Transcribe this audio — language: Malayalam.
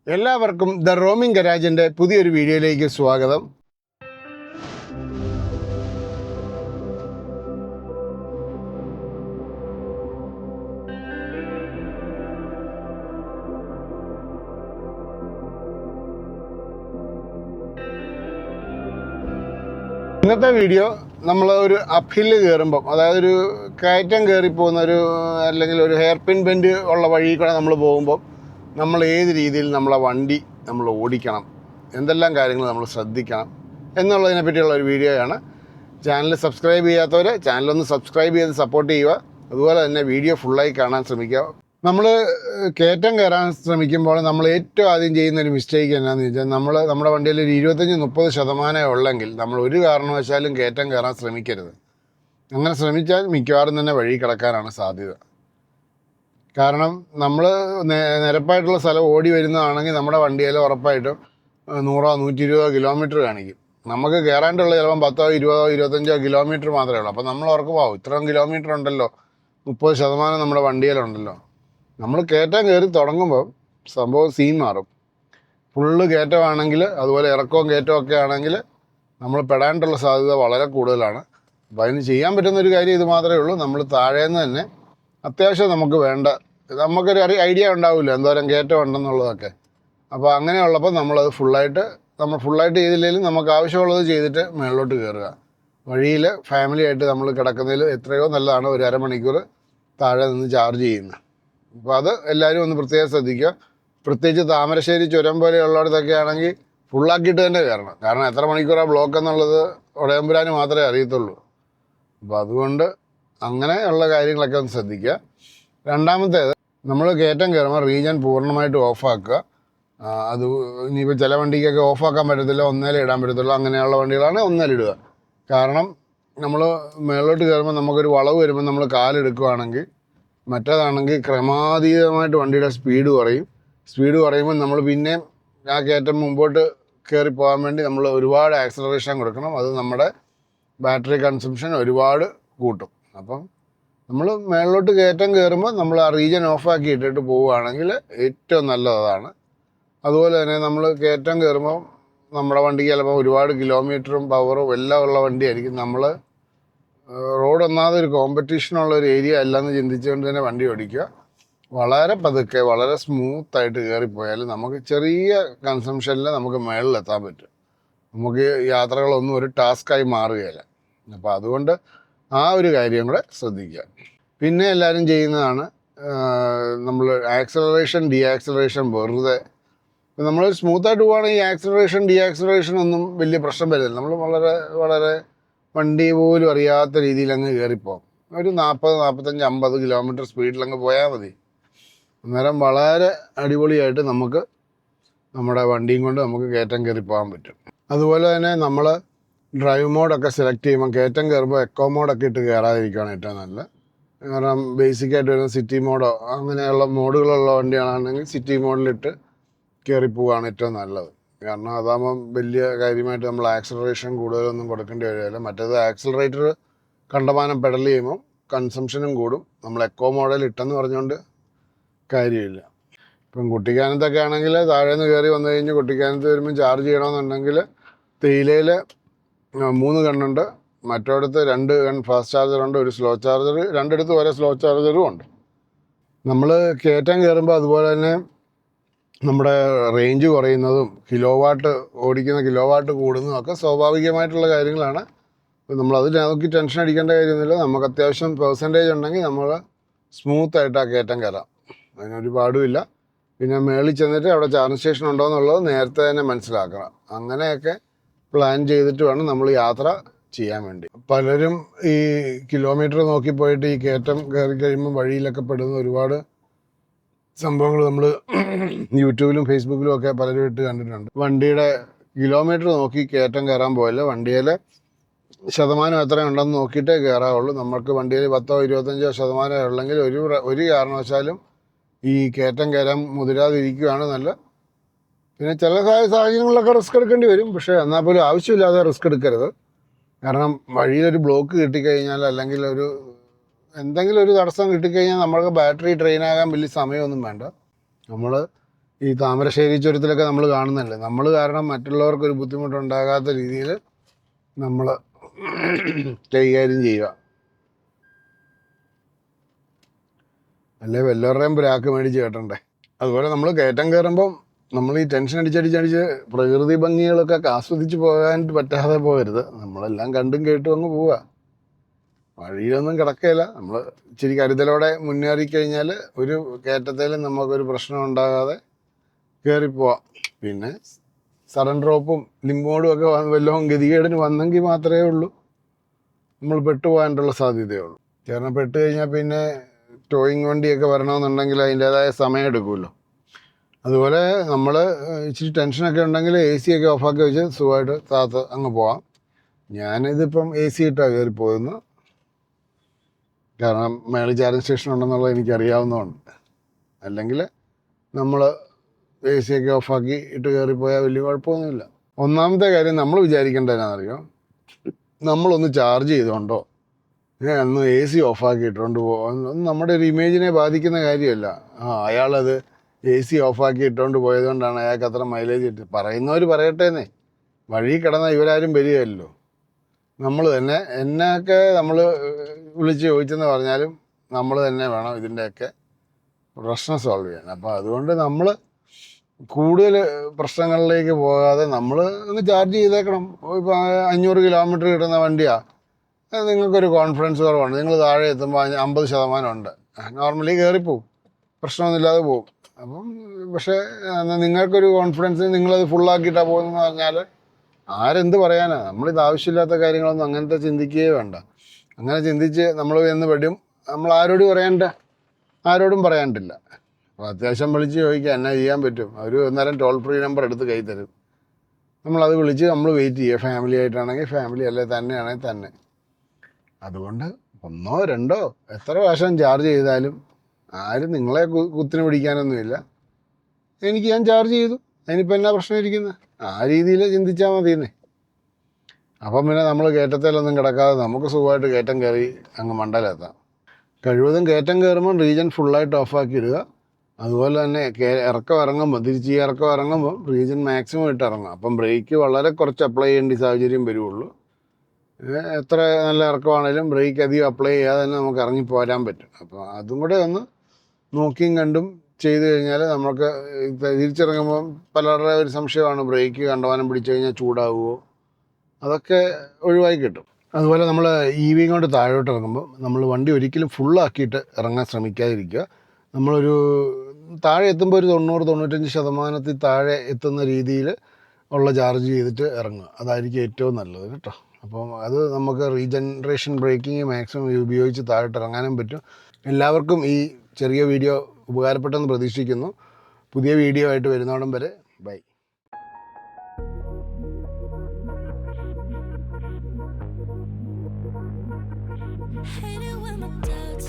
എല്ലാവർക്കും ദ റോമിംഗ് ഗരാജിൻ്റെ പുതിയൊരു വീഡിയോയിലേക്ക് സ്വാഗതം. ഇന്നത്തെ വീഡിയോ നമ്മൾ ഒരു അപ്ഹില്ല് കയറുമ്പം, അതായത് ഒരു കയറ്റം കയറിപ്പോകുന്ന അല്ലെങ്കിൽ ഒരു ഹെയർ പിൻ ബെൻഡ് ഉള്ള വഴി കൂടെ നമ്മൾ പോകുമ്പം നമ്മൾ ഏത് രീതിയിൽ നമ്മളെ വണ്ടി നമ്മൾ ഓടിക്കണം, എന്തെല്ലാം കാര്യങ്ങൾ നമ്മൾ ശ്രദ്ധിക്കണം എന്നുള്ളതിനെ പറ്റിയുള്ള ഒരു വീഡിയോയാണ്. ചാനൽ സബ്സ്ക്രൈബ് ചെയ്യാത്തവർ ചാനലൊന്ന് സബ്സ്ക്രൈബ് ചെയ്ത് സപ്പോർട്ട് ചെയ്യുക. അതുപോലെ തന്നെ വീഡിയോ ഫുള്ളായി കാണാൻ ശ്രമിക്കുക. നമ്മൾ കയറ്റം കയറാൻ ശ്രമിക്കുമ്പോൾ നമ്മൾ ഏറ്റവും ആദ്യം ചെയ്യുന്നൊരു മിസ്റ്റേക്ക് എന്നാന്ന് വെച്ചാൽ, നമ്മുടെ വണ്ടിയിൽ ഒരു 25-30% ഉള്ളെങ്കിൽ നമ്മൾ ഒരു കാരണവശാലും കയറ്റം കയറാൻ ശ്രമിക്കരുത്. അങ്ങനെ ശ്രമിച്ചാൽ മിക്കവാറും തന്നെ വഴി കിടക്കാനാണ് സാധ്യത. കാരണം നമ്മൾ നിരപ്പായിട്ടുള്ള സ്ഥലം ഓടി വരുന്നതാണെങ്കിൽ നമ്മുടെ വണ്ടിയിൽ ഉറപ്പായിട്ടും 100-120 കിലോമീറ്റർ കാണിക്കും. നമുക്ക് കയറാണ്ടുള്ള ചിലപ്പം 10-20-25 കിലോമീറ്റർ മാത്രമേ ഉള്ളൂ. അപ്പോൾ നമ്മൾ ഓർക്കും, ഇത്രയും കിലോമീറ്റർ ഉണ്ടല്ലോ, 30% നമ്മുടെ വണ്ടിയിലുണ്ടല്ലോ. നമ്മൾ കയറ്റം കയറി തുടങ്ങുമ്പോൾ സംഭവം സീൻ മാറും. ഫുള്ള് കയറ്റമാണെങ്കിൽ, അതുപോലെ ഇറക്കവും കയറ്റവും ഒക്കെ ആണെങ്കിൽ നമ്മൾ പെടാനുള്ള സാധ്യത വളരെ കൂടുതലാണ്. അപ്പോൾ അതിന് ചെയ്യാൻ പറ്റുന്നൊരു കാര്യം ഇത് മാത്രമേ ഉള്ളൂ. നമ്മൾ താഴേന്ന് തന്നെ അത്യാവശ്യം നമുക്ക് വേണ്ട, നമുക്കൊരു ഐഡിയ ഉണ്ടാവില്ല എന്തോരം കയറ്റം ഉണ്ടെന്നുള്ളതൊക്കെ. അപ്പോൾ അങ്ങനെയുള്ളപ്പോൾ നമ്മളത് ഫുള്ളായിട്ട് ചെയ്തില്ലെങ്കിലും നമുക്ക് ആവശ്യമുള്ളത് ചെയ്തിട്ട് മുകളിലോട്ട് കയറുക. വഴിയിൽ ഫാമിലി ആയിട്ട് നമ്മൾ കിടക്കുന്നതിൽ എത്രയോ നല്ലതാണ് ഒരു അരമണിക്കൂർ താഴെ നിന്ന് ചാർജ് ചെയ്യുന്നത്. അപ്പോൾ അത് എല്ലാവരും ഒന്ന് പ്രത്യേകം ശ്രദ്ധിക്കുക. പ്രത്യേകിച്ച് താമരശ്ശേരി ചുരം പോലെയുള്ളിടത്തൊക്കെ ആണെങ്കിൽ ഫുള്ളാക്കിയിട്ട് തന്നെ കയറണം. കാരണം എത്ര മണിക്കൂറാണ് ബ്ലോക്ക് എന്നുള്ളത് ഉടയമ്പുരാന് മാത്രമേ അറിയത്തുള്ളൂ. അപ്പോൾ അതുകൊണ്ട് അങ്ങനെയുള്ള കാര്യങ്ങളൊക്കെ ഒന്ന് ശ്രദ്ധിക്കുക. രണ്ടാമത്തേത്, നമ്മൾ കയറ്റം കയറുമ്പോൾ റീജൻ പൂർണ്ണമായിട്ട് ഓഫാക്കുക. അത് ഇനിയിപ്പോൾ ചില വണ്ടിക്കൊക്കെ ഓഫാക്കാൻ പറ്റത്തില്ല, ഒന്നേലേ ഇടാൻ പറ്റത്തുള്ളൂ. അങ്ങനെയുള്ള വണ്ടികളാണ് ഒന്നേലിടുക. കാരണം നമ്മൾ മേളിലോട്ട് കയറുമ്പോൾ നമുക്കൊരു വളവ് വരുമ്പോൾ നമ്മൾ കാലെടുക്കുകയാണെങ്കിൽ, മറ്റേതാണെങ്കിൽ ക്രമാതീതമായിട്ട് വണ്ടിയുടെ സ്പീഡ് കുറയുമ്പോൾ നമ്മൾ പിന്നെയും ആ കയറ്റം മുമ്പോട്ട് കയറി പോകാൻ വേണ്ടി നമ്മൾ ഒരുപാട് ആക്സലറേഷൻ കൊടുക്കണം. അത് നമ്മുടെ ബാറ്ററി കൺസംഷൻ ഒരുപാട് കൂട്ടും. അപ്പം നമ്മൾ മേളിലോട്ട് കയറ്റം കയറുമ്പോൾ നമ്മൾ ആ റീജൻ ഓഫാക്കി ഇട്ടിട്ട് പോവുകയാണെങ്കിൽ ഏറ്റവും നല്ലതാണ്. അതുപോലെ തന്നെ നമ്മൾ കയറ്റം കയറുമ്പോൾ നമ്മുടെ വണ്ടിക്ക് ചിലപ്പോൾ ഒരുപാട് കിലോമീറ്ററും പവറും എല്ലാം ഉള്ള വണ്ടിയായിരിക്കും. നമ്മൾ റോഡ് ഒന്നാമത് ഒരു കോമ്പറ്റീഷനുള്ള ഒരു ഏരിയ അല്ലെന്ന് ചിന്തിച്ചുകൊണ്ട് തന്നെ വണ്ടി ഓടിക്കുക. വളരെ പതുക്കെ വളരെ സ്മൂത്തായിട്ട് കയറിപ്പോയാൽ നമുക്ക് ചെറിയ കൺസംഷനിൽ നമുക്ക് മേളിലെത്താൻ പറ്റും. നമുക്ക് യാത്രകളൊന്നും ഒരു ടാസ്ക്കായി മാറുകയില്ല. അപ്പോൾ അതുകൊണ്ട് ആ ഒരു കാര്യം കൂടെ ശ്രദ്ധിക്കുക. പിന്നെ എല്ലാവരും ചെയ്യുന്നതാണ്, നമ്മൾ ആക്സലറേഷൻ ഡീആക്സലറേഷൻ വെറുതെ, നമ്മൾ സ്മൂത്തായിട്ട് പോവുകയാണെങ്കിൽ ആക്സലറേഷൻ ഡീആക്സലറേഷൻ ഒന്നും വലിയ പ്രശ്നം വരുന്നില്ല. നമ്മൾ വളരെ വളരെ വണ്ടി പോലും അറിയാത്ത രീതിയിൽ അങ്ങ് കയറിപ്പോകും. ഒരു 40-45-50 കിലോമീറ്റർ സ്പീഡിലങ്ങ് പോയാൽ മതി. അന്നേരം വളരെ അടിപൊളിയായിട്ട് നമുക്ക് നമ്മുടെ വണ്ടിയും കൊണ്ട് നമുക്ക് കയറ്റം കയറി പോകാൻ പറ്റും. അതുപോലെ തന്നെ നമ്മൾ ഡ്രൈവ് മോഡൊക്കെ സെലക്ട് ചെയ്യുമ്പോൾ കയറ്റം കയറുമ്പോൾ എക്കോ മോഡൊക്കെ ഇട്ട് കയറാതിരിക്കുകയാണ് ഏറ്റവും നല്ലത്. കാരണം ബേസിക്കായിട്ട് വരുന്ന സിറ്റി മോഡോ അങ്ങനെയുള്ള മോഡുകളുള്ള വണ്ടിയാണെങ്കിൽ സിറ്റി മോഡിലിട്ട് കയറി പോവുകയാണ് ഏറ്റവും നല്ലത്. കാരണം അതാകുമ്പം വലിയ കാര്യമായിട്ട് നമ്മൾ ആക്സലറേഷൻ കൂടുതലൊന്നും കൊടുക്കേണ്ടി വരില്ല. മറ്റേത് ആക്സലറേറ്റർ കണ്ടമാനം പെഡൽ ചെയ്യുമ്പോൾ കൺസംഷനും കൂടും. നമ്മൾ എക്കോ മോഡൽ ഇട്ടെന്ന് പറഞ്ഞുകൊണ്ട് കാര്യമില്ല. ഇപ്പം കുട്ടിക്കാനത്തൊക്കെ ആണെങ്കിൽ താഴേന്ന് കയറി വന്നു കഴിഞ്ഞ് കുട്ടിക്കാനത്ത് വരുമ്പോൾ ചാർജ് ചെയ്യണമെന്നുണ്ടെങ്കിൽ തേയിലയിൽ 3 ഗണ്ണുണ്ട്, മറ്റോടത്ത് 2 ഗൺ ഫാസ്റ്റ് ചാർജറുണ്ട്, ഒരു സ്ലോ ചാർജർ, രണ്ടിടത്തും ഓരോ സ്ലോ ചാർജറും ഉണ്ട്. നമ്മൾ കയറ്റം കയറുമ്പോൾ അതുപോലെ തന്നെ നമ്മുടെ റേഞ്ച് കുറയുന്നതും ഓടിക്കുന്ന കിലോ വാട്ട് കൂടുന്നതും ഒക്കെ സ്വാഭാവികമായിട്ടുള്ള കാര്യങ്ങളാണ്. നമ്മളത് നോക്കി ടെൻഷൻ അടിക്കേണ്ട കാര്യമൊന്നുമില്ല. നമുക്ക് അത്യാവശ്യം പെർസെൻറ്റേജ് ഉണ്ടെങ്കിൽ നമ്മൾ സ്മൂത്തായിട്ട് ആ കയറ്റം കയറാം, അതിനൊരു പാടുമില്ല. പിന്നെ മേളിൽ ചെന്നിട്ട് അവിടെ ചാർജിങ് സ്റ്റേഷൻ ഉണ്ടോ എന്നുള്ളത് നേരത്തെ തന്നെ മനസ്സിലാക്കണം. അങ്ങനെയൊക്കെ പ്ലാൻ ചെയ്തിട്ട് വേണം നമ്മൾ യാത്ര ചെയ്യാൻ വേണ്ടി. പലരും ഈ കിലോമീറ്റർ നോക്കി പോയിട്ട് ഈ കയറ്റം കയറി കഴിയുമ്പോൾ വഴിയിലൊക്കെ പെടുന്ന ഒരുപാട് സംഭവങ്ങൾ നമ്മൾ യൂട്യൂബിലും ഫേസ്ബുക്കിലും ഒക്കെ പലരും ഇട്ട് കണ്ടിട്ടുണ്ട്. വണ്ടിയുടെ കിലോമീറ്റർ നോക്കി കയറ്റം കയറാൻ പോയല്ല, വണ്ടിയിൽ ശതമാനം എത്രയുണ്ടെന്ന് നോക്കിയിട്ടേ കയറാവുള്ളൂ. നമുക്ക് വണ്ടിയിൽ 10-25% ഉള്ളെങ്കിൽ ഒരു കാരണവശാലും ഈ കയറ്റം കയറാൻ മുതിരാതിരിക്കുകയാണ് നല്ലത്. പിന്നെ ചില സാഹചര്യങ്ങളിലൊക്കെ റിസ്ക് എടുക്കേണ്ടി വരും, പക്ഷേ എന്നാൽ പോലും ആവശ്യമില്ലാതെ റിസ്ക് എടുക്കരുത്. കാരണം വഴിയിലൊരു ബ്ലോക്ക് കിട്ടിക്കഴിഞ്ഞാൽ, അല്ലെങ്കിൽ എന്തെങ്കിലും ഒരു തടസ്സം കിട്ടിക്കഴിഞ്ഞാൽ നമ്മൾക്ക് ബാറ്ററി ഡ്രെയിൻ ആകാൻ വലിയ സമയമൊന്നും വേണ്ട. നമ്മൾ ഈ താമരശ്ശേരി ചുരത്തിലൊക്കെ നമ്മൾ കാണുന്നതല്ലേ, നമ്മൾ കാരണം മറ്റുള്ളവർക്കൊരു ബുദ്ധിമുട്ടുണ്ടാകാത്ത രീതിയിൽ നമ്മൾ കൈകാര്യം ചെയ്യുക. അല്ലേ വല്ലവരുടെയും ബ്രാക്ക് മേടിച്ച് കേട്ടണ്ടേ. അതുപോലെ നമ്മൾ കയറ്റം കയറുമ്പം നമ്മൾ ഈ ടെൻഷൻ അടിച്ചടിച്ചടിച്ച് പ്രകൃതി ഭംഗികളൊക്കെ ആസ്വദിച്ച് പോകാൻ പറ്റാതെ പോകരുത്. നമ്മളെല്ലാം കണ്ടും കേട്ടും അങ്ങ് പോവുക. വഴിയിലൊന്നും കിടക്കുകയില്ല. നമ്മൾ ഇച്ചിരി കരുതലോടെ മുന്നേറിക്കഴിഞ്ഞാൽ ഒരു കയറ്റത്തേലും നമുക്കൊരു പ്രശ്നം ഉണ്ടാകാതെ കയറിപ്പോവാം. പിന്നെ സഡൻ ഡ്രോപ്പും ലിംബോഡും ഒക്കെ വല്ലതും ഗതികേടിന് വന്നെങ്കിൽ മാത്രമേ ഉള്ളൂ നമ്മൾ പെട്ടുപോകാനുള്ള സാധ്യതയുള്ളൂ. കാരണം പെട്ട് കഴിഞ്ഞാൽ പിന്നെ ടോയിങ് വണ്ടിയൊക്കെ വരണമെന്നുണ്ടെങ്കിൽ അതിൻ്റേതായ സമയം എടുക്കുമല്ലോ. അതുപോലെ നമ്മൾ ഇച്ചിരി ടെൻഷനൊക്കെ ഉണ്ടെങ്കിൽ AC ഒക്കെ ഓഫാക്കി വെച്ച് സുഖമായിട്ട് താത്ത് അങ്ങ് പോവാം. ഞാനിതിപ്പം AC ഇട്ടാണ് കയറി പോകുന്നത്. കാരണം മേളിൽ ചാർജിങ് സ്റ്റേഷൻ ഉണ്ടെന്നുള്ളത് എനിക്കറിയാവുന്നതുകൊണ്ട്. അല്ലെങ്കിൽ നമ്മൾ AC ഒക്കെ ഓഫാക്കി ഇട്ട് കയറിപ്പോയാൽ വലിയ കുഴപ്പമൊന്നുമില്ല. ഒന്നാമത്തെ കാര്യം നമ്മൾ വിചാരിക്കേണ്ടതെന്നാണെന്നറിയോ, നമ്മളൊന്ന് ചാർജ് ചെയ്തോണ്ടോ അന്ന് AC ഓഫാക്കി ഇട്ടുകൊണ്ട് പോകാൻ നമ്മുടെ ഒരു ഇമേജിനെ ബാധിക്കുന്ന കാര്യമല്ല. അയാളത് AC ഓഫാക്കി ഇട്ടുകൊണ്ട് പോയതുകൊണ്ടാണ് അയാൾക്ക് അത്ര മൈലേജ് കിട്ടി. പറയുന്നവർ പറയട്ടേന്നേ, വഴി കിടന്നാൽ ഇവരാരും വരികയല്ലോ. നമ്മൾ തന്നെ എന്നെയൊക്കെ നമ്മൾ വിളിച്ച് ചോദിച്ചെന്ന് പറഞ്ഞാലും നമ്മൾ തന്നെ വേണം ഇതിൻ്റെയൊക്കെ പ്രശ്നം സോൾവ് ചെയ്യാൻ. അപ്പോൾ അതുകൊണ്ട് നമ്മൾ കൂടുതൽ പ്രശ്നങ്ങളിലേക്ക് പോകാതെ നമ്മൾ ഒന്ന് ചാർജ് ചെയ്തേക്കണം. ഇപ്പോൾ 500 കിലോമീറ്റർ കിട്ടുന്ന വണ്ടിയാണ്, നിങ്ങൾക്കൊരു കോൺഫിഡൻസ് കുറവാണ്, നിങ്ങൾ താഴെ എത്തുമ്പോൾ 50% ഉണ്ട്, നോർമലി കയറിപ്പോവും, പ്രശ്നമൊന്നുമില്ലാതെ പോവും. അപ്പം പക്ഷേ നിങ്ങൾക്കൊരു കോൺഫിഡൻസ് നിങ്ങളത് ഫുള്ളാക്കിയിട്ടാണ് പോകുന്നതെന്ന് പറഞ്ഞാൽ ആരെന്ത് പറയാനാണ്. നമ്മളിത് ആവശ്യമില്ലാത്ത കാര്യങ്ങളൊന്നും അങ്ങനത്തെ ചിന്തിക്കുകയേ വേണ്ട. അങ്ങനെ ചിന്തിച്ച് നമ്മൾ എന്ന് പെടും. നമ്മൾ ആരോടും പറയാണ്ടില്ല. അപ്പോൾ അത്യാവശ്യം വിളിച്ച് ചോദിക്കുക എന്നാ ചെയ്യാൻ പറ്റും. അവർ അന്നേരം ടോൾ ഫ്രീ നമ്പർ എടുത്ത് കൈ തരും. നമ്മളത് വിളിച്ച് നമ്മൾ വെയിറ്റ് ചെയ്യുക. ഫാമിലി ആയിട്ടാണെങ്കിൽ ഫാമിലി, അല്ലെ തന്നെയാണെങ്കിൽ തന്നെ. അതുകൊണ്ട് 1 2 എത്ര പ്രാവശ്യം ചാർജ് ചെയ്താലും ആരും നിങ്ങളെ കുത്തിന് പിടിക്കാനൊന്നുമില്ല. ഞാൻ ചാർജ് ചെയ്തു, അതിനിപ്പോൾ എന്നാ പ്രശ്നം ഇരിക്കുന്നത്, ആ രീതിയിൽ ചിന്തിച്ചാൽ മതിയെന്നേ. അപ്പം പിന്നെ നമ്മൾ കയറ്റത്തിലൊന്നും കിടക്കാതെ നമുക്ക് സുഖമായിട്ട് കയറ്റം കയറി അങ്ങ് മണ്ടയിലെത്താം. കഴിവതും കയറ്റം കയറുമ്പം റീജൻ ഫുള്ളായിട്ട് ഓഫാക്കി ഇടുക. അതുപോലെ തന്നെ ഇറക്കം ഇറങ്ങുമ്പോൾ തിരിച്ച് ഇറക്കം ഇറങ്ങുമ്പോൾ റീജൻ മാക്സിമം ഇട്ട് ഇറങ്ങുക. അപ്പം ബ്രേക്ക് വളരെ കുറച്ച് അപ്ലൈ ചെയ്യേണ്ട സാഹചര്യം വരുള്ളൂ. എത്ര നല്ല ഇറക്കമാണെങ്കിലും ബ്രേക്ക് അധികം അപ്ലൈ ചെയ്യാതെ തന്നെ നമുക്ക് ഇറങ്ങി പോരാൻ പറ്റും. അപ്പോൾ അതും കൂടെ ഒന്ന് നോക്കിയും കണ്ടും ചെയ്ത് കഴിഞ്ഞാൽ നമുക്ക് തിരിച്ചിറങ്ങുമ്പോൾ പലരുടെ ഒരു സംശയമാണ്, ബ്രേക്ക് കണ്ടവാനം പിടിച്ചു കഴിഞ്ഞാൽ ചൂടാവുമോ, അതൊക്കെ ഒഴിവായി കിട്ടും. അതുപോലെ നമ്മൾ EV കൊണ്ട് താഴോട്ട് ഇറങ്ങുമ്പോൾ നമ്മൾ വണ്ടി ഒരിക്കലും ഫുള്ളാക്കിയിട്ട് ഇറങ്ങാൻ ശ്രമിക്കാതിരിക്കുക. നമ്മളൊരു താഴെ എത്തുമ്പോൾ ഒരു 90-95% താഴെ എത്തുന്ന രീതിയിൽ ഉള്ള ചാർജ് ചെയ്തിട്ട് ഇറങ്ങുക. അതായിരിക്കും ഏറ്റവും നല്ലത് കേട്ടോ. അപ്പം അത് നമുക്ക് റീജനറേഷൻ ബ്രേക്കിംഗ് മാക്സിമം ഉപയോഗിച്ച് താഴോട്ട് ഇറങ്ങാനും പറ്റും. എല്ലാവർക്കും ഈ ചെറിയ വീഡിയോ ഉപകാരപ്പെട്ടെന്ന് പ്രതീക്ഷിക്കുന്നു. പുതിയ വീഡിയോ ആയിട്ട് വരുന്നോടം വരെ by. Hate it when my doubts